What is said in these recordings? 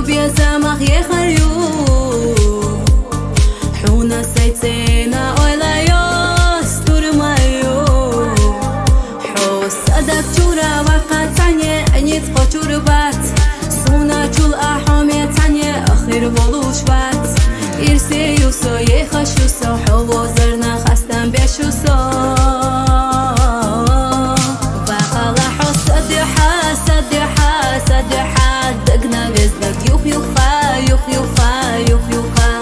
بيزمخ يخريو حونا سيتسينا ولا يستر مايو حوس أدك جورا وقت تانية أنيت قطور بات سونا جول أحامي تانية أخير بولوش بات إرسي يوسو يخشوسو حوو زرنا خستن بيشوسو وخلا حوس أدحا سدحا سدحا دقنا بيزدك يوخ يوخا يوخ يوخا يوخ يوخا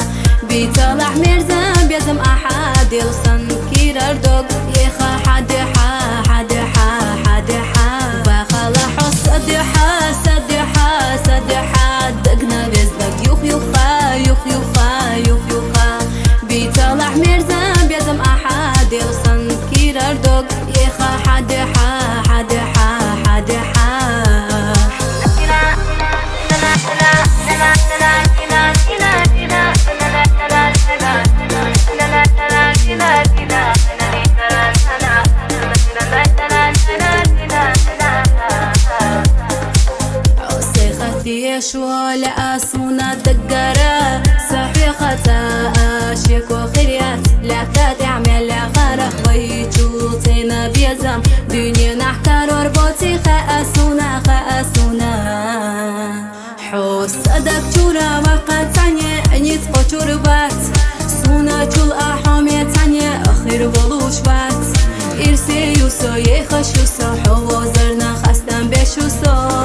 بيطلع مرزم بيزم أحد يلسن كير أردوك يخا حدحا حدحا حدحا وخلا حوس أدحا سدحا سدحا دقنا بيزدك يوخ يوخا يوخ يوخا يوخ يوخا بيطلع مرزم بيزم أحد يلسن كير أردوك يخا حدحا حدحا حدحا يشوى لأسونا دقرة صحيحة أشيك وخيريات لا تعمل غرق ويجوتنا بيزم دنيا نحكار وربوتي خأسونا خأسونا حوس أدك جورا وقت تانية أنيت قطور بات سونا جول أحامي تانية أخير بولوش بات إرسي يوسو يخشوسو حوو زرنا خستن بيشوسو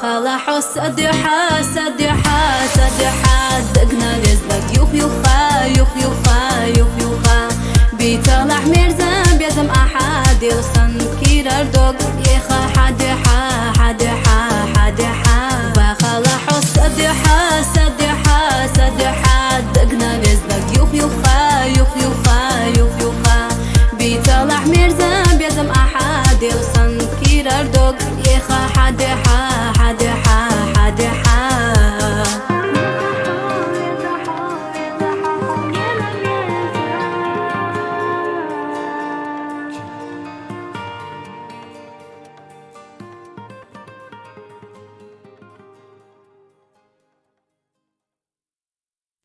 خلا حوس أدحا سدحا سدحا دقنا بيزدك يوخ يوخا يوخ يوخا يوخ يوخا بيطلع مرزم بيزم أحد يلسن كير أردوك يخا حدحا حدحا حدحا وخلا حوس أدحا سدحا سدحا دقنا بيزدك يوخ يوخا يوخ يوخا يوخ يوخا بيطلع مرزم بيزم أحد يلسن كير أردوك يخا